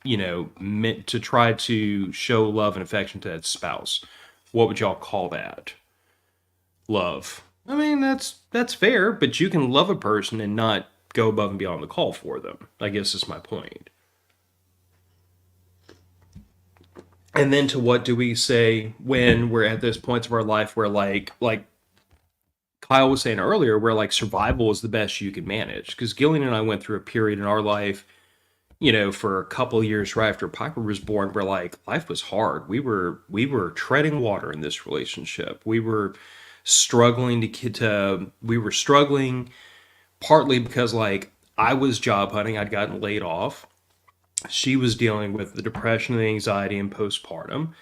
to try to show love and affection to that spouse. What would y'all call that? Love. I mean, that's fair, but you can love a person and not go above and beyond the call for them. I guess is my point. And then to what do we say when we're at those points of our life where like Kyle was saying earlier, where like survival is the best you can manage? Because Gillian and I went through a period in our life, for a couple of years right after Piper was born, where like life was hard. We were treading water in this relationship. We were struggling we were struggling partly because like I was job hunting, I'd gotten laid off. She was dealing with the depression and the anxiety and postpartum.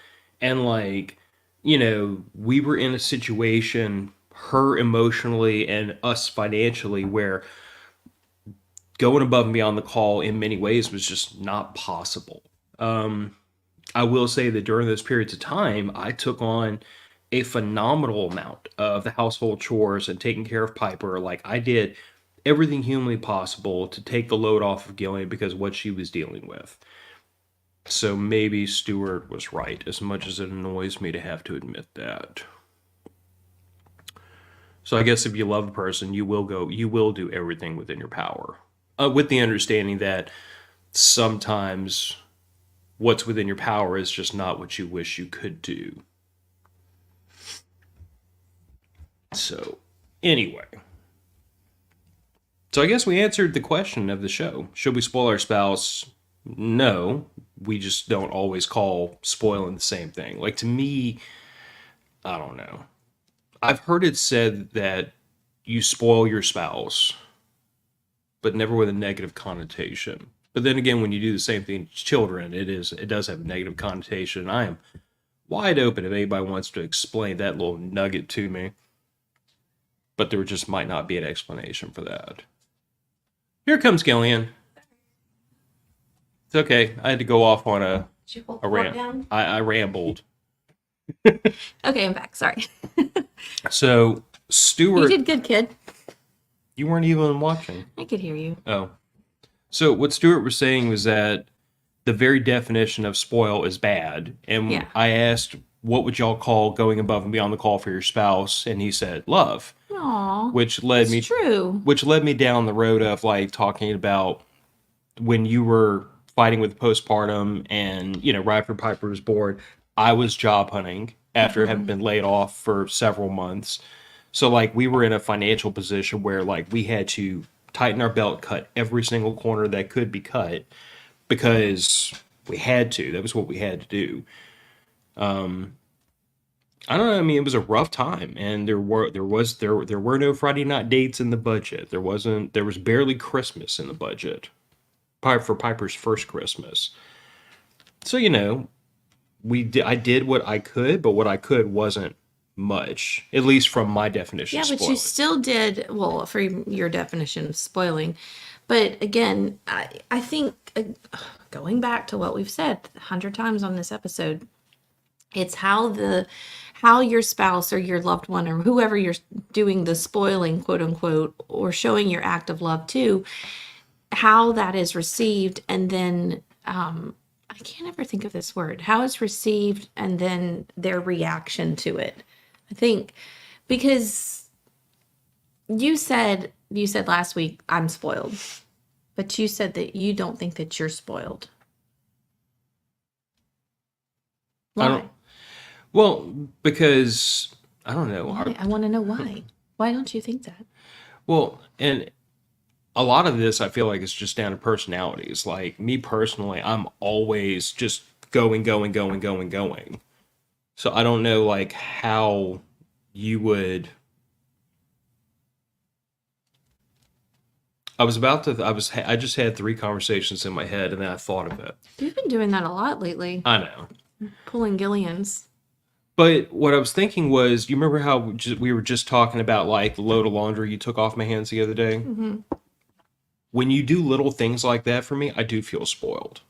And like, we were in a situation, her emotionally and us financially, where going above and beyond the call in many ways was just not possible. I will say that during those periods of time, I took on a phenomenal amount of the household chores and taking care of Piper. Like I did everything humanly possible to take the load off of Gillian because of what she was dealing with. So maybe Stuart was right, as much as it annoys me to have to admit that. So I guess if you love a person, you will do everything within your power, with the understanding that sometimes what's within your power is just not what you wish you could do. So anyway, so I guess we answered the question of the show. Should we spoil our spouse? No, we just don't always call spoiling the same thing. Like to me, I don't know. I've heard it said that you spoil your spouse, but never with a negative connotation. But then again, when you do the same thing to children, it does have a negative connotation. I am wide open if anybody wants to explain that little nugget to me. But there just might not be an explanation for that. Here comes Gillian. It's okay. I had to go off on Did you hold a the fork rant. down? I rambled. Okay, I'm back. Sorry. So You Stuart, did good, kid. you weren't even watching. I could hear you. Oh, so what Stuart was saying was that the very definition of spoil is bad, and Yeah. I asked, "What would y'all call going above and beyond the call for your spouse?" And he said, "Love," Aw, which led it's me true. which led me down the road of like talking about when you were fighting with postpartum and right after Piper was born, I was job hunting after having been laid off for several months. So like we were in a financial position where like we had to tighten our belt, cut every single corner that could be cut because we had to. That was what we had to do. I don't know. I mean, it was a rough time, and there were no Friday night dates in the budget. There was barely Christmas in the budget for Piper's first Christmas. So I did what I could, but what I could wasn't much, at least from my definition Yeah, of but you spoiling. still did, well, for your definition of spoiling. But again, I think going back to what we've said 100 times on this episode, it's how your spouse or your loved one or whoever you're doing the spoiling, quote unquote, or showing your act of love to, how that is received, and then I can't ever think of this word, how it's received and then their reaction to it. I think because you said last week I'm spoiled, but you said that you don't think that you're spoiled. I Why? don't. Well, because I don't know. Why? I want to know why. Why don't you think that? And a lot of this I feel like is just down to personalities. Like me personally, I'm always just going, going, going, going, going. So I don't know like how you would. I just had three conversations in my head and then I thought of it. You've been doing that a lot lately, I know. pulling Gillian's. But what I was thinking was, you remember how we were just talking about like the load of laundry you took off my hands the other day? Hmm. When you do little things like that for me, I do feel spoiled.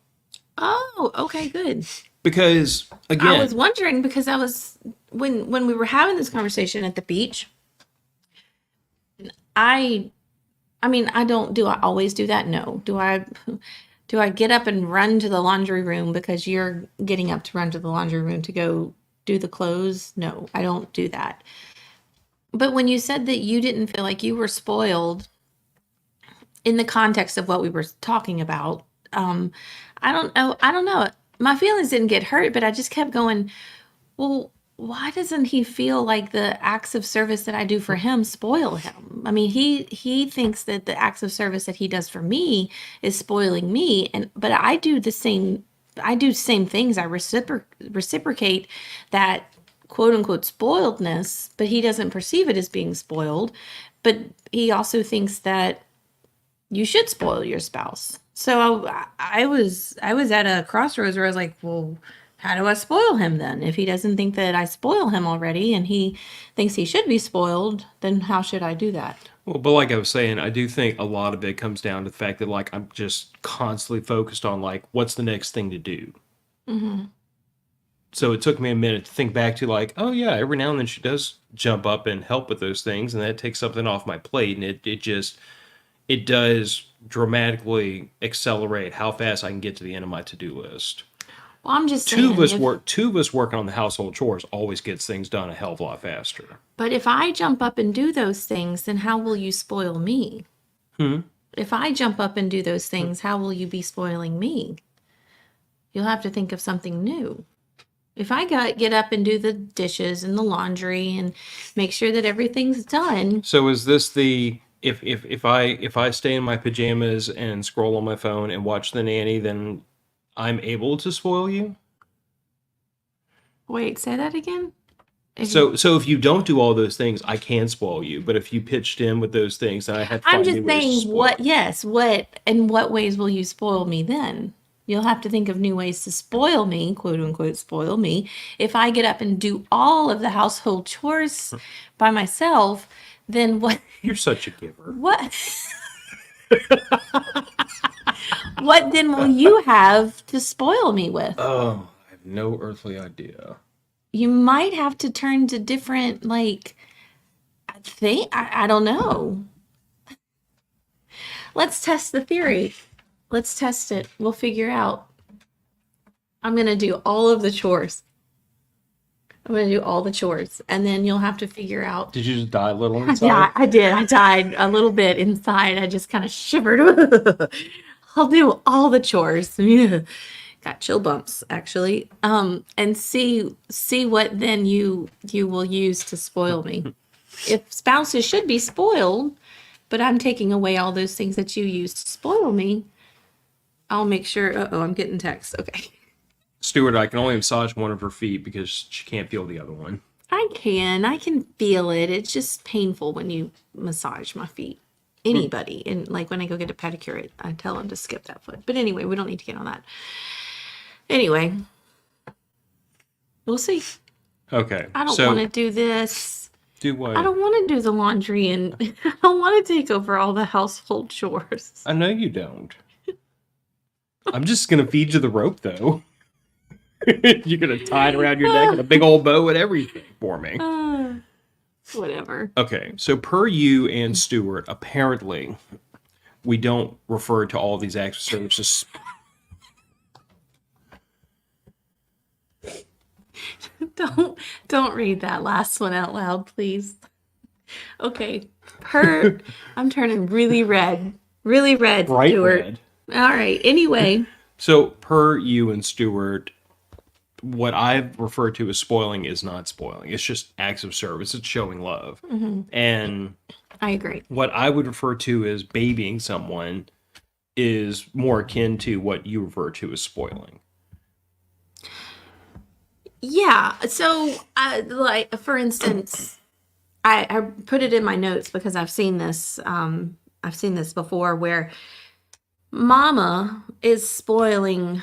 Oh, okay, good. Because I was again, wondering because I was when we were having this conversation at the beach. I I mean, I don't do I always do that? No. Do I get up and run to the laundry room because you're getting up to run to the laundry room to go do the clothes? No, I don't do that. But when you said that you didn't feel like you were spoiled in the context of what we were talking about, um, I don't know. I don't know. My feelings didn't get hurt, but I just kept going, well, why doesn't he feel like the acts of service that I do for him spoil him? I mean, he thinks that the acts of service that he does for me is spoiling me, and but I do the same. I do same things. I reciprocate that quote unquote spoiledness, but he doesn't perceive it as being spoiled. But he also thinks that you should spoil your spouse. So I was at a crossroads where I was like, well, how do I spoil him then? If he doesn't think that I spoil him already and he thinks he should be spoiled, then how should I do that? well, but like I was saying, I do think a lot of it comes down to the fact that like I'm just constantly focused on like what's the next thing to do. Hmm. So it took me a minute to think back to like, oh yeah, every now and then she does jump up and help with those things, and that takes something off my plate, and it does dramatically accelerate how fast I can get to the end of my to-do list. Well, I'm just saying Two of us working on the household chores always gets things done a hell of a lot faster. but if I jump up and do those things, then how will you spoil me? Hmm. If I jump up and do those things, how will you be spoiling me? You'll have to think of something new. If I get up and do the dishes and the laundry and make sure that everything's done, So is this the if I stay in my pajamas and scroll on my phone and watch the nanny, then I'm able to spoil you? wait, say that again? If you, So if you don't do all those things, I can spoil you. But if you pitched in with those things, then I have to I'm find just new ways to saying spoil. in what ways will you spoil me then? You'll have to think of new ways to spoil me, quote unquote, spoil me. If I get up and do all of the household chores by myself, then You're such a giver. what, what then will you have to spoil me with? Oh, I have no earthly idea. You might have to turn to different, like, I don't know. Let's test the theory. Let's test it. We'll figure out. I'm going to do all of the chores. I'm going to do all the chores. And then you'll have to figure out. Did you just die a little Yeah, inside? I did. I died a little bit inside. I just kind of shivered. I'll do all the chores. Got chill bumps actually. And see what then you will use to spoil me. If spouses should be spoiled, but I'm taking away all those things that you use to spoil me, I'll make sure. Uh oh, I'm getting text. Okay. Stuart, I can only massage one of her feet because she can't feel the other one. I can feel it. It's just painful when you massage my feet. Anybody. And like when I go get a pedicure, I tell them to skip that foot. But anyway, we don't need to get on that. Anyway, we'll see. Okay. I don't want So to do this. do I what? don't want to do the laundry and I don't want to take over all the household chores. I know you don't. I'm just gonna feed you the rope though. You're gonna tie it around your neck and a big old bow and everything for me. Whatever. Okay, so per you and Stuart, apparently we don't refer to all these acts of service as Don't read that last one out loud, please. Okay. Per I'm turning really red, bright Stuart. red. All right. Anyway, So per you and Stuart, what I've referred to as spoiling is not spoiling. It's just acts of service. It's showing love. And I agree. what I would refer to as babying someone is more akin to what you refer to as spoiling. Yeah. So, like for instance, I put it in my notes because I've seen this. I've seen this before where Mama is spoiling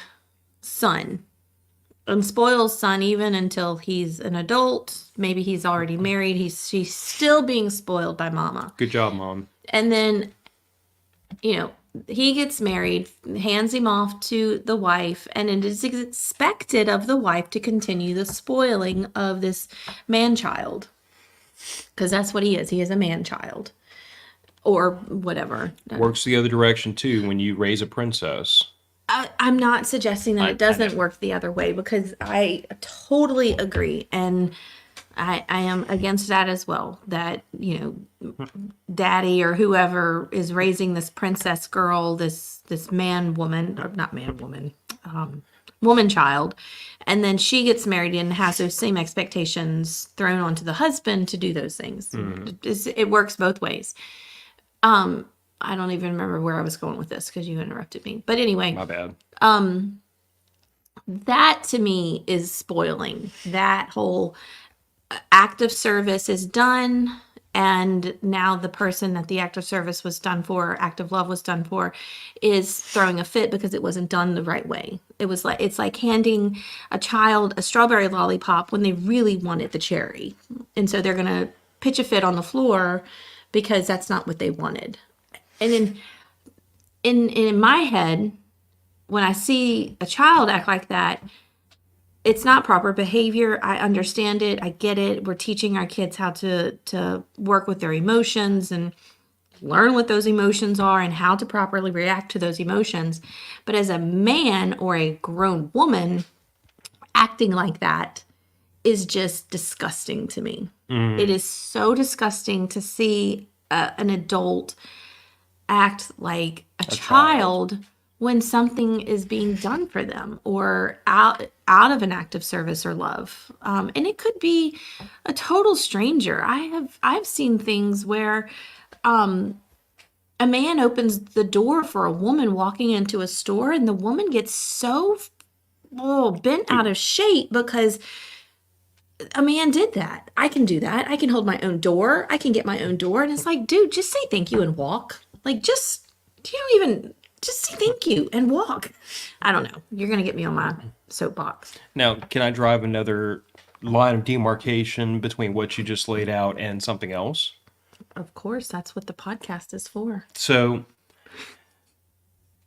son and spoils son even until he's an adult. Maybe he's already married. She's still being spoiled by Mama, Good job, Mom. and then you know, he gets married, hands him off to the wife, and it is expected of the wife to continue the spoiling of this man child. Because that's what he is. He is a man child. Or whatever. Works the other direction too when you raise a princess. I'm not suggesting that I it doesn't know. work the other way because I totally agree. And I am against that as well. That, daddy or whoever is raising this princess girl, this man woman, or not man woman, woman child, and then she gets married and has those same expectations thrown onto the husband to do those things. It works both ways. I don't even remember where I was going with this because you interrupted me. But anyway, My bad. that to me is spoiling. That whole act of service is done, and now the person that the act of service was done for, act of love was done for, is throwing a fit because it wasn't done the right way. It's like handing a child a strawberry lollipop when they really wanted the cherry, and so they're gonna pitch a fit on the floor because that's not what they wanted. And in my head, when I see a child act like that, it's not proper behavior. I understand it. I get it. We're teaching our kids how to work with their emotions and learn what those emotions are and how to properly react to those emotions. But as a man or a grown woman, acting like that is just disgusting to me. It is so disgusting to see an adult act like a child when something is being done for them or out of an act of service or love. And it could be a total stranger. I've seen things where a man opens the door for a woman walking into a store and the woman gets so bent out of shape because a man did that. I can do that. I can hold my own door. I can get my own door. And it's like, dude, just say thank you and walk. Like, just say thank you and walk. I don't know. You're going to get me on my soapbox. Now, can I drive another line of demarcation between what you just laid out and something else? Of course, that's what the podcast is for. So,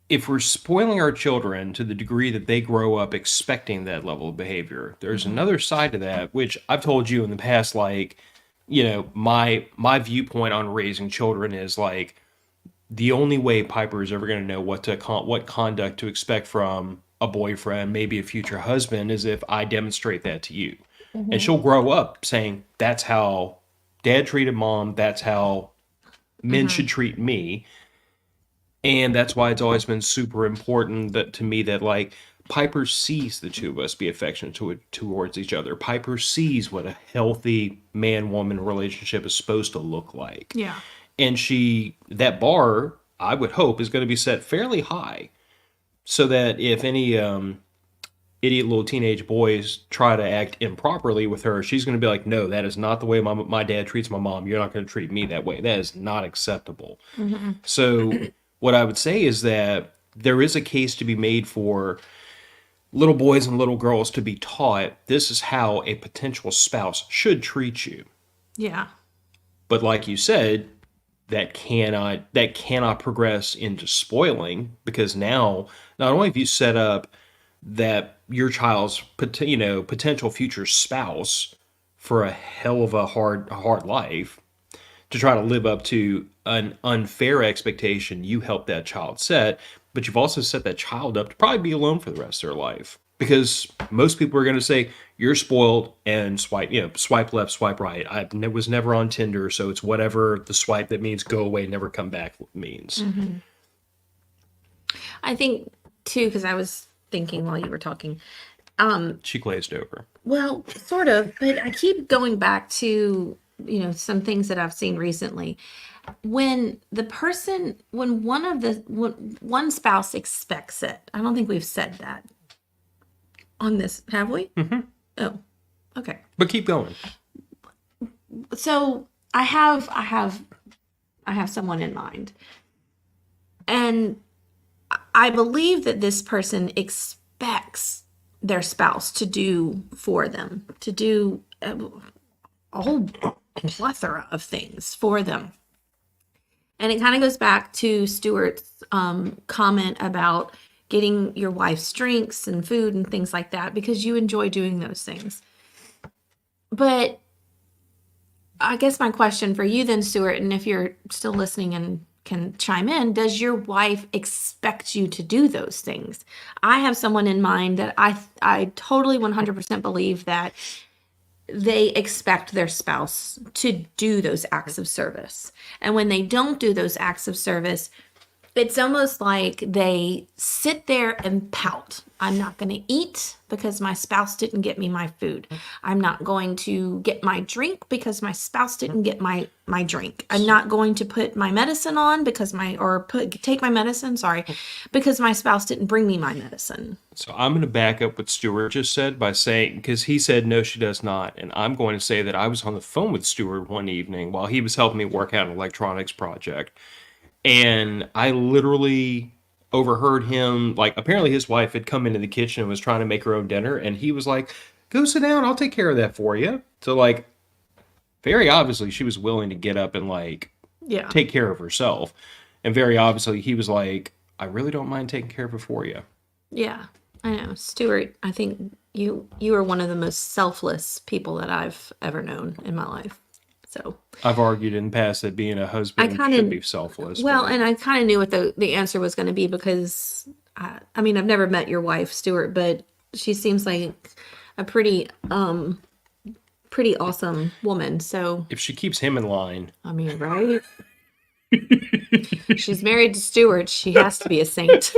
if we're spoiling our children to the degree that they grow up expecting that level of behavior, there's another side to that, which I've told you in the past, like, my viewpoint on raising children is like, the only way Piper is ever going to know what conduct to expect from a boyfriend, maybe a future husband, is if I demonstrate that to you. And she'll grow up saying, that's how dad treated mom, that's how men should treat me. And that's why it's always been super important that to me that like Piper sees the two of us be affectionate towards each other. Piper sees what a healthy man-woman relationship is supposed to look like. Yeah. And that bar, I would hope, is going to be set fairly high so that if any idiot little teenage boys try to act improperly with her, she's going to be like, no, that is not the way my dad treats my mom. You're not going to treat me that way. That is not acceptable. Mm-hmm. So, what I would say is that there is a case to be made for little boys and little girls to be taught this is how a potential spouse should treat you. Yeah. But like you said, that cannot progress into spoiling, because now not only have you set up that your child's potential future spouse for a hell of a hard life to try to live up to an unfair expectation you helped that child set, but you've also set that child up to probably be alone for the rest of their life. Because most people are going to say you're spoiled and swipe left, swipe right. I was never on Tinder, so it's whatever the swipe that means go away, never come back means. Mm-hmm. I think too, because I was thinking while you were talking. She glazed over. Well, sort of, but I keep going back to, some things that I've seen recently. When one spouse expects it, I don't think we've said that on this, have we? Mm-hmm. Oh, okay. But keep going. So I have someone in mind, and I believe that this person expects their spouse to do for them, to do a whole plethora of things for them. And it kind of goes back to Stuart's comment about getting your wife's drinks and food and things like that because you enjoy doing those things. But I guess my question for you then, Stuart, and if you're still listening and can chime in, does your wife expect you to do those things? I have someone in mind that I totally 100% believe that they expect their spouse to do those acts of service. And when they don't do those acts of service, it's almost like they sit there and pout. I'm not going to eat because my spouse didn't get me my food. I'm not going to get my drink because my spouse didn't get my drink. I'm not going to put my medicine on take my medicine, because my spouse didn't bring me my medicine. So I'm going to back up what Stuart just said by saying, because he said no, she does not. And I'm going to say that I was on the phone with Stuart one evening while he was helping me work out an electronics project. And I literally overheard him, like, apparently his wife had come into the kitchen and was trying to make her own dinner. And he was like, go sit down. I'll take care of that for you. So, like, very obviously she was willing to get up and, like, take care of herself. And very obviously he was like, I really don't mind taking care of it for you. Yeah, I know. Stuart, I think you are one of the most selfless people that I've ever known in my life. So I've argued in the past that being a husband should be selfless. Well, and I kind of knew what the answer was going to be because, I've never met your wife, Stuart, but she seems like a pretty awesome woman. So if she keeps him in line. Right? She's married to Stuart. She has to be a saint.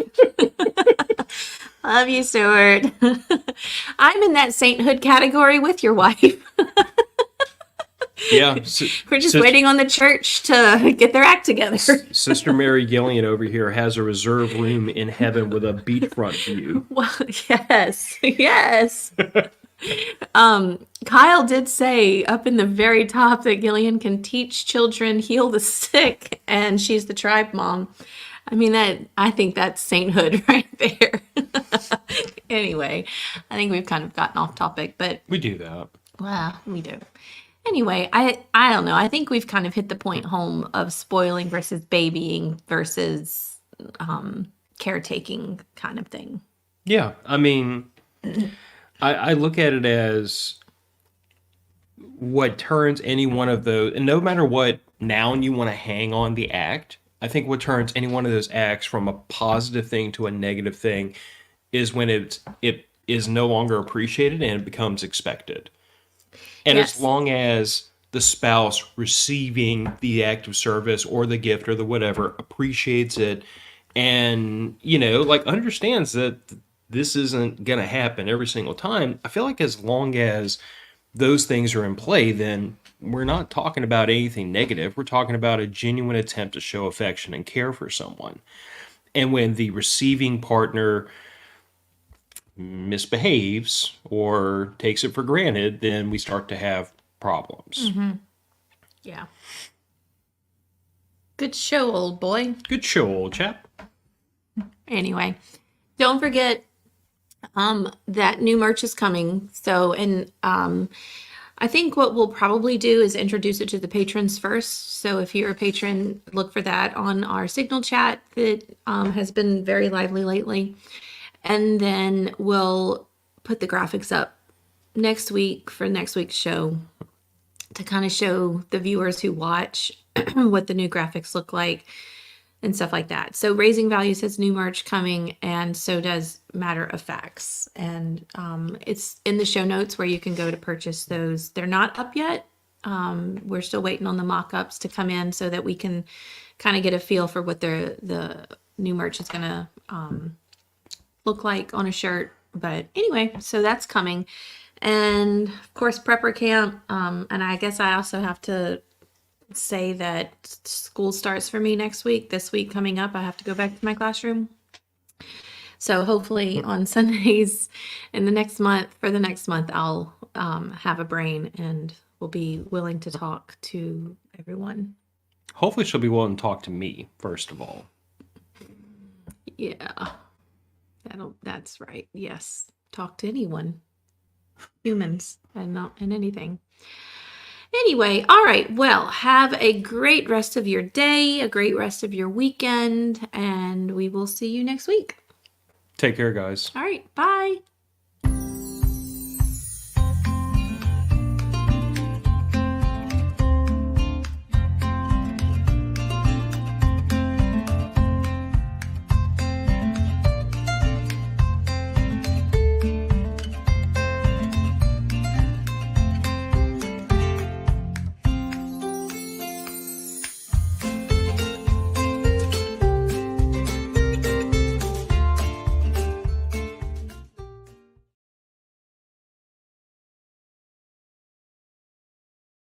Love you, Stuart. I'm in that sainthood category with your wife. Yeah. We're just waiting on the church to get their act together. Sister Mary Gillian over here has a reserved room in heaven with a beachfront view. Well, yes. Kyle did say up in the very top that Gillian can teach children, heal the sick, and she's the tribe mom. I think that's sainthood right there. Anyway, I think we've kind of gotten off topic, but we do that. Well, we do. Anyway, I don't know. I think we've kind of hit the point home of spoiling versus babying versus caretaking kind of thing. Yeah. I look at it as what turns any one of those, and no matter what noun you want to hang on the act, I think what turns any one of those acts from a positive thing to a negative thing is when it is no longer appreciated and it becomes expected. And as long as the spouse receiving the act of service or the gift or the whatever appreciates it and, understands that this isn't going to happen every single time, I feel like as long as those things are in play, then we're not talking about anything negative. We're talking about a genuine attempt to show affection and care for someone. And when the receiving partner misbehaves or takes it for granted, then we start to have problems. Yeah. Good show, old boy. Good show, old chap. Anyway, don't forget that new merch is coming. So, and I think what we'll probably do is introduce it to the patrons first. So if you're a patron, look for that on our Signal chat that has been very lively lately. And then we'll put the graphics up next week for next week's show to kind of show the viewers who watch what the new graphics look like and stuff like that. So Raising Values has new merch coming, and so does Matter of Facts. And it's in the show notes where you can go to purchase those. They're not up yet. We're still waiting on the mock-ups to come in so that we can kind of get a feel for what the new merch is going to look like on a shirt. But anyway, so that's coming. And of course, Prepper Camp. And I guess I also have to say that school starts for me next week. This week coming up, I have to go back to my classroom. So hopefully on Sundays in the next month, I'll have a brain and will be willing to talk to everyone. Hopefully she'll be willing to talk to me, first of all. Yeah, that's right. Yes. Talk to anyone, humans and anything. Anyway, all right. Well, have a great rest of your day, a great rest of your weekend, and we will see you next week. Take care, guys. All right. Bye.